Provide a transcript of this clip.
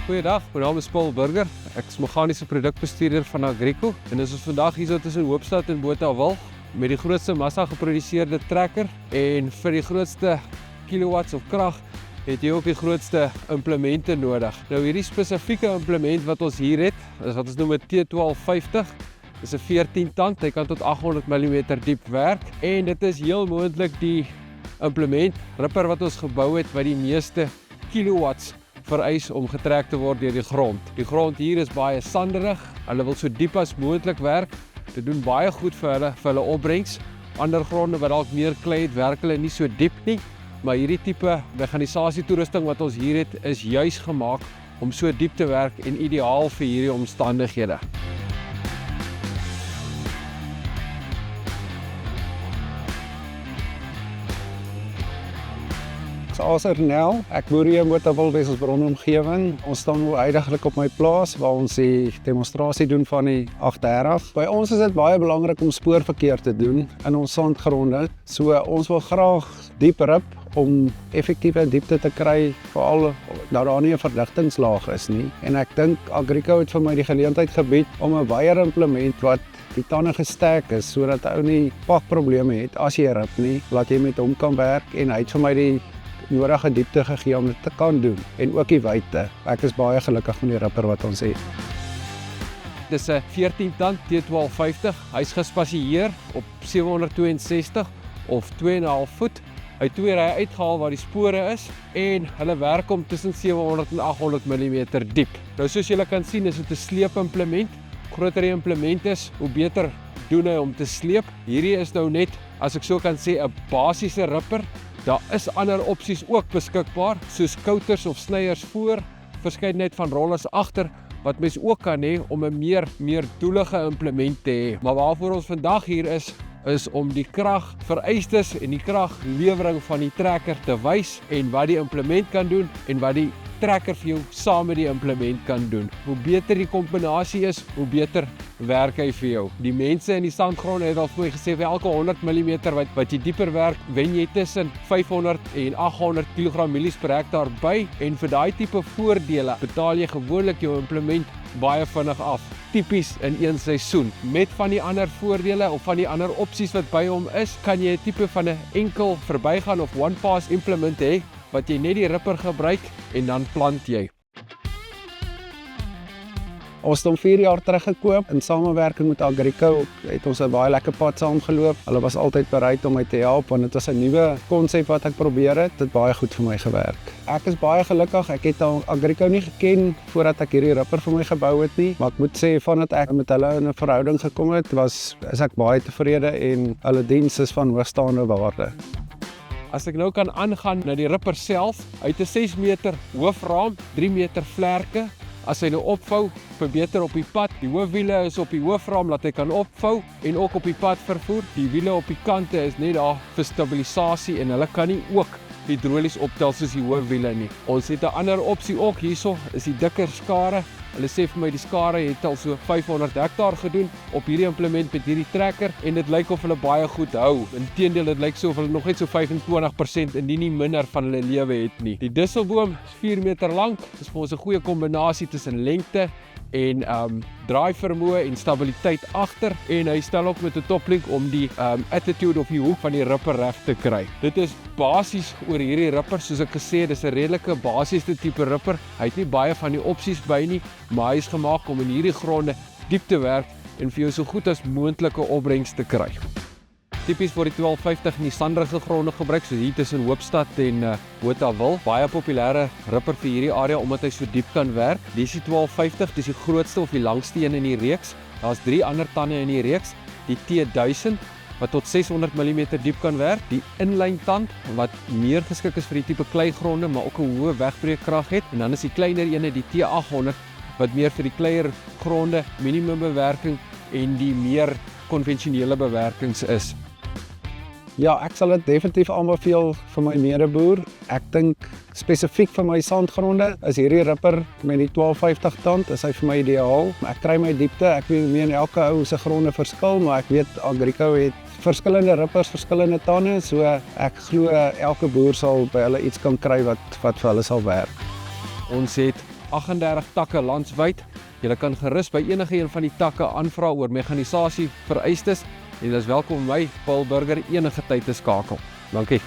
Goeiedag, my naam is Paul Burger. Ek is meganiese produkbestuurder van Agrico en ons is vandag hier tussen Hoopstad en Botawil met die grootste massa geproduseerde trekker en vir die grootste kilowatts of krag het jy ook die grootste implemente nodig. Nou hierdie spesifieke implement wat ons hier het, is wat ons noem 'n T1250. Dit is 'n 14 tand, hy kan tot 800 mm diep werk en dit is heel moontlik die implement ripper wat ons gebou het wat die meeste kilowatts vereis om getrek te word deur die grond. Die grond hier is baie sanderig, hulle wil so diep as moontlik werk. Dit doen baie goed vir hulle opbrengs. Ander gronde wat dalk meer klei het, werk hulle nie so diep nie, maar hierdie tipe meganisasietoerusting wat ons hier het, is juis gemaak om so diep te werk en ideaal vir hierdie omstandighede. As Ernel, ek boer hier in Botawil, Wesselsbron omgewing. Ons staan nou huidiglik op my plaas waar ons die demonstrasie doen van die 830. By ons is dit baie belangrik om spoorverkeer te doen in ons sandgronde. So ons wil graag diep rip om effektiewe diepte te kry, veral dat daar nie 'n verdigtingslaag is nie. En ek dink Agrico het vir my die geleentheid gebied om 'n wyer implement wat die tande gesterk is, sodat ou nie pakprobleme het as jy rip nie, laat jy met hom kan werk en hy het vir my die nodige diepte gegee om dit te kan doen en ook die wyte. Ek is baie gelukkig met die ripper wat ons het. Dit is 'n 14 tand T1250. Hy's gespasieer op 762 of 2,5 voet. Hy het 2 rye uitgehaal waar die spore is en hulle werk om tussen 700 en 800 mm diep. Nou soos julle kan sien, is dit 'n sleepimplement. Groter die implement is, hoe beter doen hy om te sleep. Hierdie is nou net, as ek so kan sê, 'n basiese ripper. Daar is ander opsies ook beskikbaar, soos kouters of snyers voor, verskeidenheid van rollers agter, wat mens ook kan hê om 'n meer doelige implement te hê. Maar waarvoor ons vandag hier is om die kragvereistes en die kraglewering van die trekker te wys en wat die implement kan doen en wat die trekker vir jou saam met die implement kan doen. Hoe beter die kombinasie is, hoe beter werk hy vir jou. Die mense in die sandgronde het al vir my gesê, vir elke 100 mm wat jy dieper werk, wen jy tussen 500 en 800 kg mielies per hektaar by en vir daai tipe voordele betaal jy gewoonlik jou implement baie vinnig af. Tipies in een seisoen. Met van die ander voordele of van die ander opsies wat by hom is, kan jy 'n tipe van 'n enkel verbygaan of one pass implement hê wat jy net die ripper gebruik en dan plant jy. Ons het hom 4 jaar terug gekoop in samewerking met Agrico. Het ons 'n baie lekker pad saamgeloop. Hulle was altyd bereid om my te help want dit was 'n nuwe konsep wat ek probeer het. Dit het baie goed vir my gewerk. Ek is baie gelukkig. Ek het Agrico nie geken voordat ek hierdie ripper vir my gebou het nie, maar ek moet sê vandat ek met hulle in 'n verhouding gekom het, is ek baie tevrede en hulle diens is van hoogstaande waarde. As ek nou kan aangaan na die ripper self, hy het 'n 6 meter hoofraam, 3 meter vlerke. As hy nou opvou, verbeter op die pad. Die hoofwiele is op die hoofraam dat hy kan opvou en ook op die pad vervoer. Die wiele op die kante is net daar vir stabilisasie en hulle kan nie ook hidrolies optel soos die hoofwiele nie. Ons het 'n ander opsie ook hierso, is die dikker skare. Hulle sê vir my die skare het al so 500 hektaar gedoen op hierdie implement met hierdie trekker en dit lyk of hulle baie goed hou. Inteendeel, dit lyk so of hulle nog net so 25% indien nie minder van hulle lewe het nie. Die disselboom is 4 meter lank. Dit is vir ons 'n goeie kombinasie tussen lengte en draai vermoë en stabiliteit agter en hy stel ook met 'n toplink om die attitude of die hoek van die ripper reg te kry. Dit is basies oor hierdie ripper, soos ek gesê het, dis 'n redelike basiese tipe ripper. Hy het nie baie van die opsies by nie, maar hy is gemaak om in hierdie gronde diep te werk en vir jou so goed as moontlike opbrengs te kry. Tipies word die 1250 in die sanderige gronde gebruik, soos hier tussen Hoopstad en Botawil. Baie populêre ripper vir hierdie area omdat hy so diep kan werk. Dis die 1250, dis die grootste of die langste een in die reeks. Daar's 3 ander tande in die reeks. Die T1000 wat tot 600 mm diep kan werk, die inlyn tand wat meer geskik is vir die tipe kleigronde, maar ook 'n hoë wegbreekkrag het, en dan is die kleiner ene die T800 wat meer vir die kleier gronde, minimumbewerking en die meer konvensionele bewerkings is. Ja, ek sal dit definitief aanbeveel vir my medeboer. Ek dink spesifiek vir my sandgronde is hierdie ripper met die 1250 tand is hy vir my ideaal. Ek kry my diepte, ek weet elke ou se gronde verskil, maar ek weet Agrico het verskillende rippers, verskillende tande, so ek glo elke boer sal by hulle iets kan kry wat vir hulle sal werk. Ons het 38 takke landwyd. Jy kan gerus by enige een van die takke aanvra oor mekanisasie vereistes en jy is welkom om my, Paul Burger, enige tyd te skakel. Dankie.